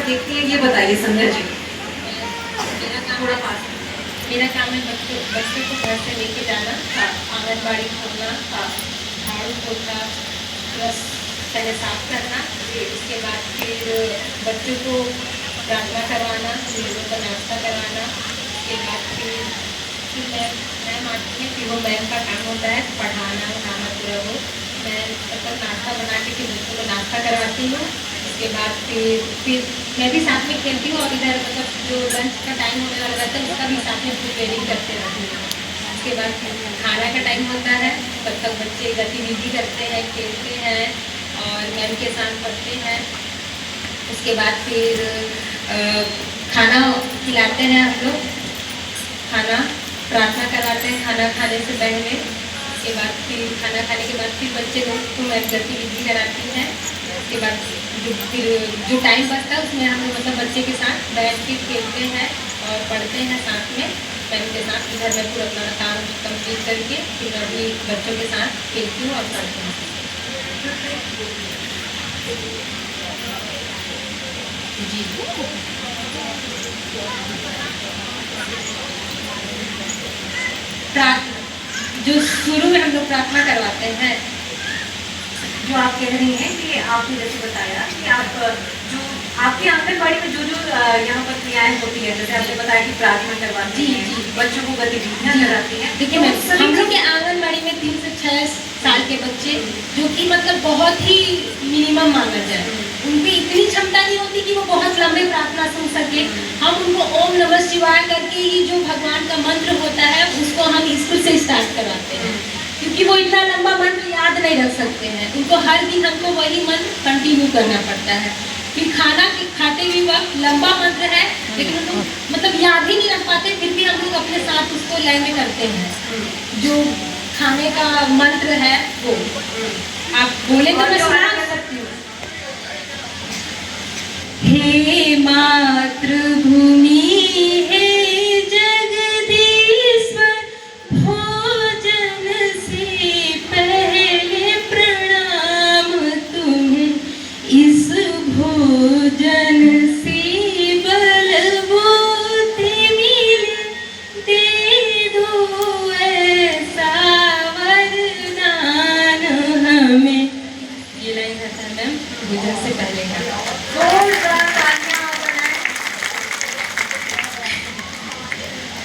आप देखती हैं, ये बताइए संध्या जी। मेरा काम थोड़ा पास। मेरा काम है बच्चे को घर से लेके जाना, आंगनबाड़ी खोलना, झाड़ू पोछा, बस पहले साफ करना, उसके बाद फिर बच्चों को प्रार्थना करवाना, लोगों का नाश्ता करवाना, उसके बाद फिर मैम आती है, फिर वो मैम का काम होता है पढ़ाना, खाना पूरा वो मैं मतलब नाश्ता बना के फिर बच्चों को नाश्ता करवाती हूँ। उसके बाद फिर मैं भी साथ में खेलती हूँ और इधर मतलब जो लंच का टाइम होने वाला रहता है उसका भी साथ में प्रिपेयरिंग करते रहती हूँ। उसके बाद खाना का टाइम होता है, तब तक बच्चे गतिविधि करते हैं, खेलते हैं और मैम के साथ पढ़ते हैं। उसके बाद फिर खाना खिलाते हैं हम लोग, खाना प्रार्थना करवाते हैं खाना खाने से पहले। उसके बाद फिर खाना खाने के बाद फिर बच्चे लोग को मैं गतिविधि कराती हैं। उसके बाद फिर जो टाइम बचता है उसमें हम मतलब बच्चे के साथ बैठ के खेलते हैं और पढ़ते हैं साथ में मैम के साथ। इधर मैं पूरा अपना काम कंप्लीट करके फिर मैं भी बच्चों के साथ खेलती हूँ और पढ़ती हूँ। जी जो शुरू में हम लोग प्रार्थना करवाते हैं, जो आप कह रही हैं कि आपने जैसे बताया कि आप जो आपकी आंगनबाड़ी में जो यहाँ पर क्रियाएं होती है, जैसे आपने बताया कि प्रार्थना करवाती हैं, बच्चों को गतिविधियाँ कराती हैं। देखिए मैम, हम लोग के आंगनबाड़ी में 3 से 6 साल के बच्चे जो कि मतलब बहुत ही मिनिमम माना जाए, उनकी इतनी क्षमता नहीं होती कि वो बहुत लंबे प्रार्थना सुन सके। हम उनको ओम नमः शिवाय करके ही जो भगवान का मंत्र होता है उसको हम स्कूल से स्टार्ट करवाते हैं, क्योंकि वो इतना लंबा मंत्र याद नहीं रख सकते हैं। उनको हर दिन हमको वही मंत्र कंटिन्यू करना पड़ता है। फिर खाना खाते भी वक्त लंबा मंत्र है लेकिन हम लोग मतलब याद ही नहीं रख पाते, फिर भी हम लोग अपने साथ उसको लय में करते हैं। जो खाने का मंत्र है वो आप बोले तो मैं सुना सकती हूँ। हे मातृभूमि हे जगदीश्वर, भोजन से पहले प्रणाम तुम्हें, इस भोजन से बलबूते मिले, दे दो ऐसा वरदान हमें। ये लाइन रहता है मैम भोजन से पहले का।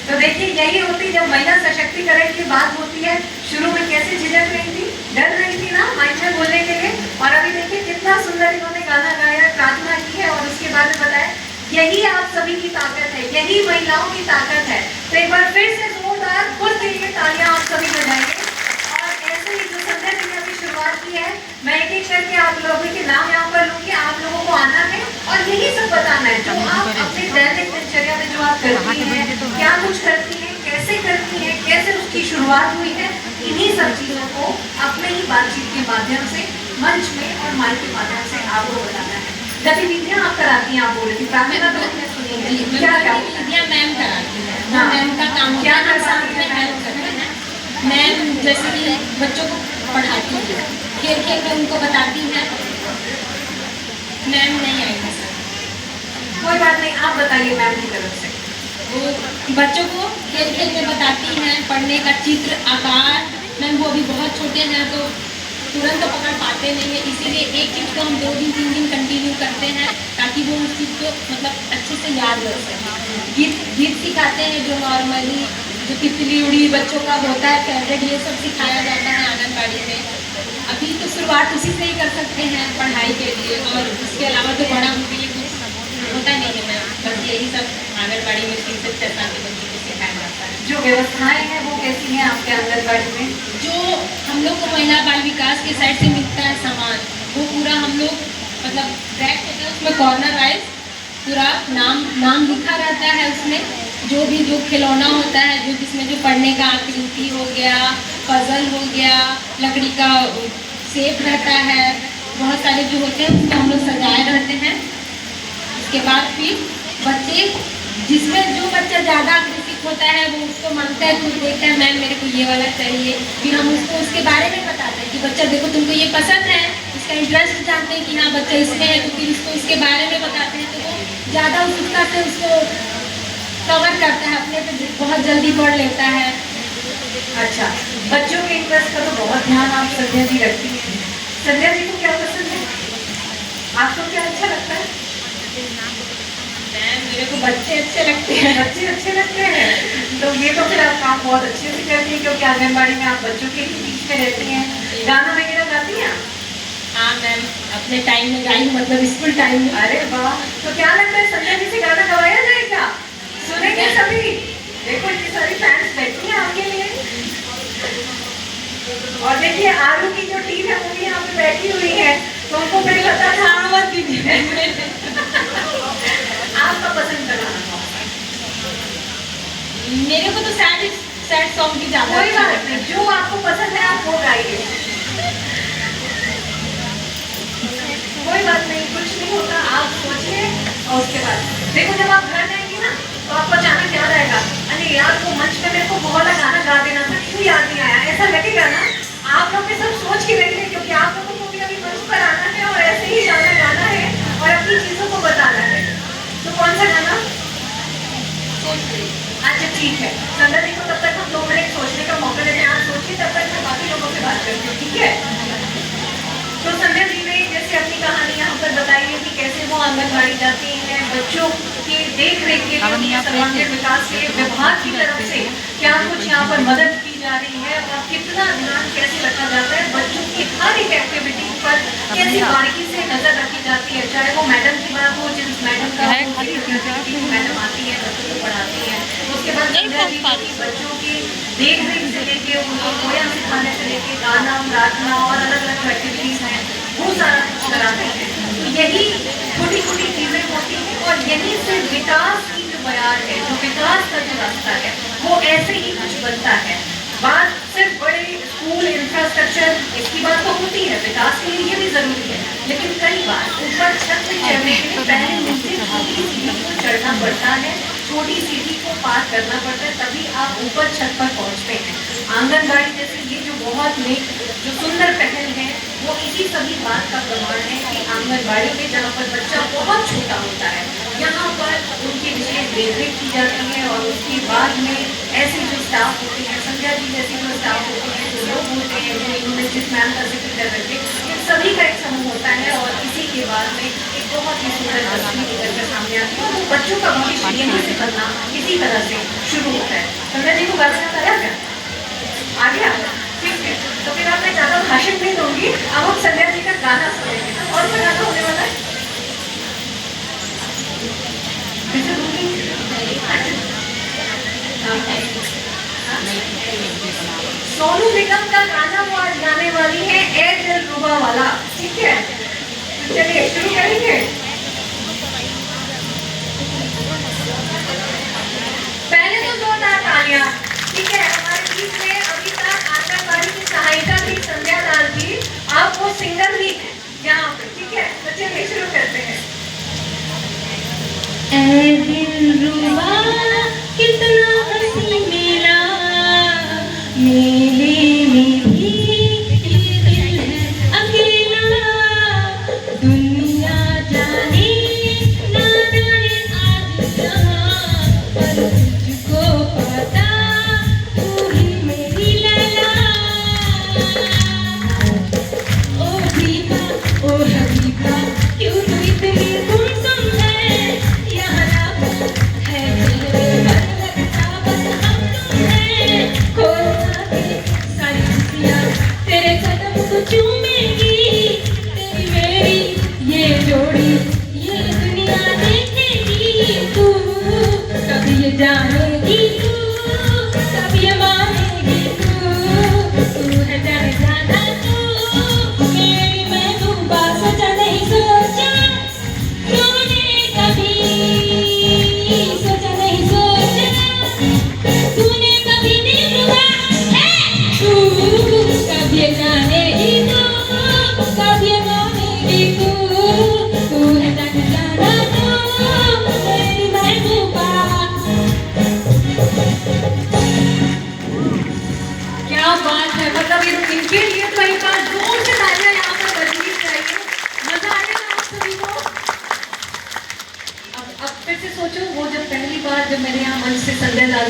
तो देखिए यही होती जब महिला सशक्तिकरण की बात होती है। शुरू में कैसे झिझक रही थी, डर रही थी ना माइक में बोलने के लिए, और अभी देखिए कितना सुंदर इन्होंने गाना गाया, प्रार्थना की है और उसके बाद बताया यही आप सभी की ताकत है, यही महिलाओं की ताकत है। तो एक बार फिर से जोरदार खुद के लिए तालियां आप सभी बजाएंगे। और ऐसे ही जो संध्या जी ने अभी शुरुआत की है, मैं एक एक करके आप लोगों के नाम यहाँ पर लूंगी, आप लोगों को आना है और यही सब बताना है जो आप अपने दैनिक दिनचर्या में जो आप करती हैं, क्या कुछ करती हैं, कैसे करती हैं, कैसे उसकी शुरुआत हुई है, इन्हीं सब चीजों को अपने ही बातचीत के माध्यम से मंच में और माइक के माध्यम से आपको बताना है। गतिविधियाँ आप कराती हैं, आप बोल रही थी प्रार्थना तो हमने सुनी है, क्या क्या गतिविधियाँ मैम कराती है। हाँ। मैम का काम क्या क्या करती साथ में हैं? हेल्प करते हैं। मैम जैसे कि बच्चों को पढ़ाती है, खेल खेल में उनको बताती है। मैम नहीं आई है सर, कोई बात नहीं, आप बताइए मैम की तरफ से। वो बच्चों को खेल खेल में बताती हैं, पढ़ने का चित्र आकार। मैम वो अभी बहुत छोटे हैं तो तुरंत तो पकड़ पाते नहीं है, इसीलिए एक चीज़ को हम 2 दिन 3 दिन कंटिन्यू करते हैं ताकि वो उस चीज़ को मतलब अच्छे से याद रख सकें। गीत सिखाते हैं जो नॉर्मली जो तितली उड़ी बच्चों का होता है फेवरेट, ये सब सिखाया जाता है आंगनबाड़ी में। अभी तो शुरुआत उसी से ही कर सकते हैं पढ़ाई के लिए, और इसके अलावा तो बड़ा उनके लिए कुछ होता नहीं है मैम। बस यही सब आंगनबाड़ी में 3 से 6 साल के बच्चों को सिखाया जाता है। जो व्यवस्थाएं हैं वो कैसी हैं आपके आंगनबाड़ी में? जो हम लोग को महिला बाल विकास के साइड से मिलता है सामान, वो पूरा हम लोग मतलब रैक होता है उसमें कॉर्नर वाइज पूरा नाम लिखा रहता है। उसमें जो खिलौना होता है, जो जिसमें जो पढ़ने का आकृति हो गया, पजल हो गया, लकड़ी का शेप रहता है, बहुत सारे जो होते हैं उसको हम लोग सजाए रहते हैं। उसके बाद फिर बच्चे जिसमें जो बच्चा ज़्यादा आकर्षित होता है वो उसको मांगता है, खुद देखता है मैम मेरे को ये वाला चाहिए, फिर हम उसको उसके बारे में बताते हैं कि बच्चा देखो तुमको ये पसंद है उसका इंटरेस्ट जानते हैं कि हाँ बच्चा इसमें है, तो फिर उसको इसके बारे में बताते हैं, तो वो ज़्यादा उत्सुकता से उसको कवर करता है, अपने पे बहुत जल्दी पढ़ लेता है। अच्छा, बच्चों के इंटरेस्ट का तो बहुत ध्यान आप संध्या जी रखती हैं। संध्या जी को क्या पसंद है? आपको क्या अच्छा लगता है? मेरे को बच्चे अच्छे लगते हैं। बच्चे अच्छे लगते हैं, तो ये तो फिर आप काम बहुत अच्छे से करती हैं, क्योंकि आंगनबाड़ी में आप बच्चों के ही बीच में रहती हैं। गाना वगैरह गाती हैं? हाँ मैम, अपने टाइम में गाई, मतलब स्कूल टाइम में। अरे वाह, तो क्या लगता है संध्या जी से गाना गवाया जाए क्या? सुनेंगे सभी? देखो इतनी सारी फैंस बैठी हैं आपके लिए। और देखिए आरू की जो टीम है वो भी यहाँ पे बैठी हुई है, तो उनको मेरे पता था आवाज दीजिए। आपका पसंद का गाना कौन सा है? मेरे को तो सैड सॉन्ग की ज्यादा कोई अच्छी बात लगती है। नहीं, जो आपको पसंद है आप वो गाइए। कोई बात नहीं, कुछ नहीं होता, आप सोचिए और उसके बाद देखो जब आप घर जाएंगे ना तो आपको अचानक याद आएगा, अरे यार वो मंच पे मेरे को वो वाला गाना गा देना था, क्यों याद नहीं आया, ऐसा लगेगा ना। आप लोग भी सब सोच के रहिए, क्योंकि आप लोगों को भी अभी मंच पर आना है और ऐसे ही गाना गाना है और अपनी चीजों को बताना है। तो कौन सा गाना? अच्छा ठीक है, संध्या जी को तब तक हम 2 मिनट सोचने का मौका देते हैं, आप सोचिए, तब तक मैं बाकी लोगों से बात करती हूँ, ठीक है? तो संध्या जी ने जैसे अपनी कहानी यहाँ पर बताई है कि कैसे वो आंगनबाड़ी जाती हैं, बच्चों के देख रेख के लिए, सर्वांगीण विकास के लिए विभाग की तरफ से क्या कुछ यहाँ पर मदद की जा रही है और कितना ध्यान कैसे रखा जाता है, बच्चों की हर एक एक्टिविटी पर कैसी बारीकी से नजर रखी जाती है, चाहे वो मैडम की बात हो, जिस मैडम का मैडम आती है बच्चों को पढ़ाती है, उसके बाद संध्या जी की बच्चों की देख रेख से लेके उनको पोया सिखाने से लेके गाना प्रार्थना और अलग अलग एक्टिविटीज हैं, वो सारा कुछ कराते हैं। तो यही छोटी छोटी चीजें होती हैं और यहीं से विकास की जो बयार है, जो विकास का जो रास्ता है, वो ऐसे ही कुछ बनता है। बात सिर्फ बड़े स्कूल इंफ्रास्ट्रक्चर इसकी बात तो होती है, विकास के लिए ये भी जरूरी है, लेकिन कई बार ऊपर छत पे चढ़ने के लिए पहले नीचे छोटी सीढ़ी को चढ़ना पड़ता है, छोटी सीढ़ी को पार करना पड़ता है, तभी आप ऊपर छत पर पहुंचते हैं। आंगनबाड़ी जैसे ये जो बहुत नेक जो सुंदर पहल है, वो इसी सभी बात का प्रमाण है कि आंगनबाड़ी में जहाँ पर बच्चा बहुत छोटा होता है, यहाँ पर उनकी विशेष देखरेख की जाती है और उसके बाद में ऐसे जो स्टाफ होते हैं, संध्या जी जैसे जो स्टाफ होते हैं, जो लोग होते हैं, जो इन्होंने जिस मैम का जिक्र कर रहे थे, इन सभी का एक समूह होता है और इसी के बाद में एक बहुत ही सुंदर तस्वीर निकल कर सामने आती है और वो बच्चों का भविष्य यहीं से बनना इसी तरह से शुरू होता है। संध्या जी को गाना याद आया क्या? आ गया? ठीक है, तो फिर अब मैं ज़्यादा भाषण नहीं दूंगी, अब हम संध्या जी का गाना सुनेंगे। तो कौन सा गाना होने वाला है? कैसे दूंगी? सोनू निगम का गाना वो आज गाने वाली है, ए दिल रुबा वाला, ठीक है? तो चलिए शुरू करेंगे। पहले तो जोरदार तालियां, ठीक है? हमारे बीच में अभी तक आंगनबाड़ी की सहायिका थी संध्या लाल जी, आप वो सिंगर भी हैं यहाँ पे, ठीक है? तो चलिए शुरू करते हैं। ऐ दिलरुबा कितना हंसी मेला, मेले में भी ये दिल है अकेला, दुनिया जाने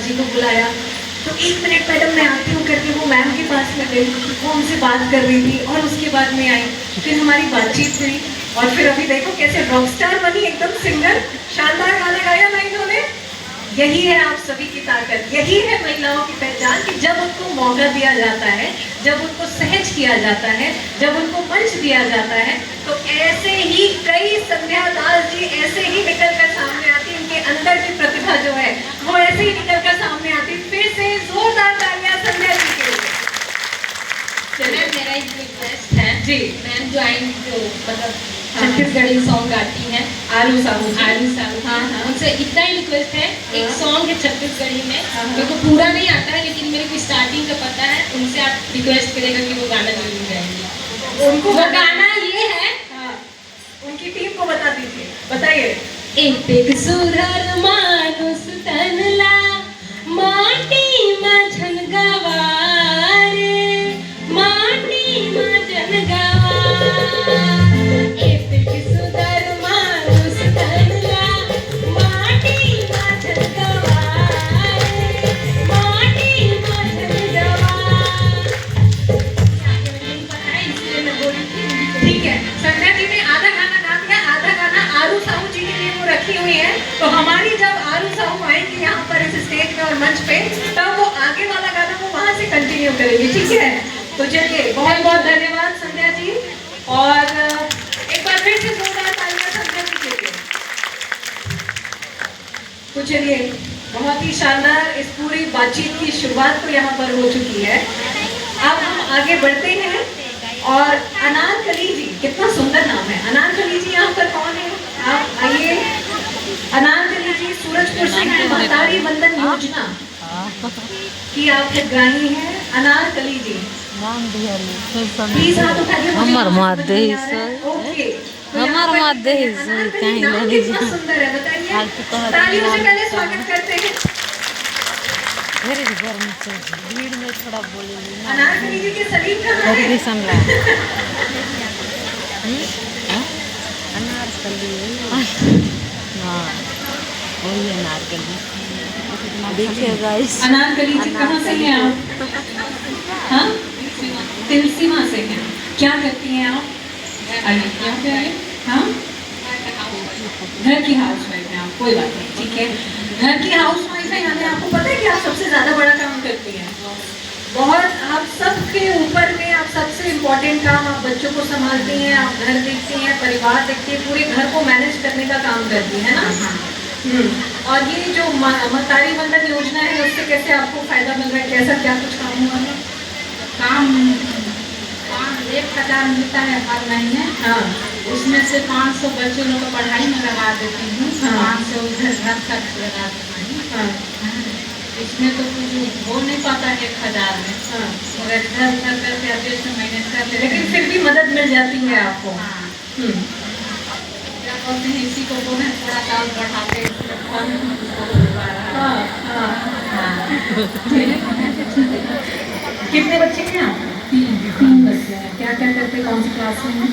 जी को बुलाया, तो 1 मिनट मैडम मैं आती हूँ करके वो मैम के पास में गई, वो हमसे बात कर रही थी और उसके बाद में आई, फिर हमारी बातचीत हुई और फिर अभी देखो कैसे रॉकस्टार बनी, एकदम सिंगर, शानदार गाना गाया ना इन्होंने। यही है आप सभी की ताकत, यही है महिलाओं की पहचान कि जब उनको मौका दिया जाता है, जब उनको सहज किया जाता है, जब उनको मंच दिया जाता है, तो ऐसे ही कई संध्या दास जी ऐसे ही निकल कर सामने आती, उनके अंदर की प्रतिभा जो है वो ऐसे ही निकल कर सामने आती। फिर से जोरदार तालियां संध्या जी के लिए। मैम मेरा एक रिक्वेस्ट है जी मैम जो आई जो मतलब छत्तीसगढ़ी सॉन्ग गाती हैं आलू साहू जी। आलू साहू, हाँ, हाँ। उनसे इतना ही रिक्वेस्ट है, एक हाँ। सॉन्ग है छत्तीसगढ़ी में, हाँ। मेरे को पूरा नहीं आता है लेकिन मेरे को स्टार्टिंग का पता है, उनसे आप रिक्वेस्ट करेगा कि वो गाना जरूर गाएंगे। उनको वो गाना ये है, हाँ, उनकी टीम को बता दीजिए, बताइए। एक सुधर मानुस तनला माटी माझन गवारे माटी माझन गवा एक सुधर मानुस तनला माटी माझन गवारे माटी माझन गवा। इसलिए मैं बोली थी ठीक है, संध्या जी ने आधा गाना गा दिया, आधा गाना आरू साहू जी के लिए वो रखी हुई है, तो हमारी जब आरू साहू आएंगी यहाँ पर इस स्टेज में और मंच पे, तब वो आगे वाला गाना वो वहाँ से कंटिन्यू करेंगे, ठीक है। तो चलिए बहुत बहुत धन्यवाद संध्या जी, और एक बार फिर से जोरदार तालियां संध्या जी के लिए। तो चलिए बहुत ही शानदार इस पूरी बातचीत की शुरुआत तो यहाँ पर हो चुकी है। अब हम आगे बढ़ते हैं और अनारकली जी, कितना सुंदर नाम है अनारकली जी, यहाँ पर कौन है? आप आइए। अनारकली जी सूरजपुर से हैं, महतारी वंदन योजना की आप हितग्राही हैं। अनारकली जी प्लीज हाथ उठाइए, मुझे हमार नाम मार समझ दे नहीं आ रहा है। सर। ओके, तो हमार यहाँ पर मार दे देखिए, सर, अनारकली कहीं नाम लगी कितना जा। सुंदर है, बताइए। फालतू तो हर तालियों से नाम पहले तो स्वागत करते हैं। मेरे घर में चल भीड़ में थोड़ा बोलेगी ना। अनारकली जी के सलीम कहाँ है? एडमिशन ला अनारकली हाँ वही अनारकली देखिए गाइस। अनारकली जी कहाँ से हैं आप? हाँ, तिलसीमा से हैं। क्या करती हैं आप? आइए यहाँ पे आए। हाँ, घर की हाउस वाइफ हैं आप, कोई बात नहीं, ठीक है। घर की हाउस वाइफ है, यानी आपको पता है कि आप सबसे ज्यादा बड़ा काम करती हैं। बहुत, आप सबके ऊपर में आप सबसे इम्पोर्टेंट काम, आप बच्चों को संभालती हैं, आप घर देखती हैं, परिवार देखती हैं, पूरे घर को मैनेज करने का काम करती है ना। और ये जो महतारी वंदन योजना है, उससे कैसे आपको फायदा मिल रहा है, कैसा क्या कुछ काम हुआ है? काम 1000 मिलता है हर महीने। हाँ, उसमें से 500 बच्चों लोग को पढ़ाई में लगा देती हूँ, हाँ। 500 उधर घर खर्च लगा देती हूँ। हाँ, इसमें तो कुछ हो नहीं पाता है 1000 में, हाँ। मगर इधर उधर करके एडजस्ट मैनेज कर लेते लेकिन हैं। फिर भी मदद मिल जाती है आपको। हाँ, हम्म, क्या बोलते हैं, इसी को बोले थोड़ा सा और बढ़ाते हैं, इसमें फल बहुत हो पा रहा है। हाँ, हाँ। हाँ। कितने बच्चे हैं आप? 3 बच्चे हैं। क्या क्या करते, कौन सी क्लास में हैं?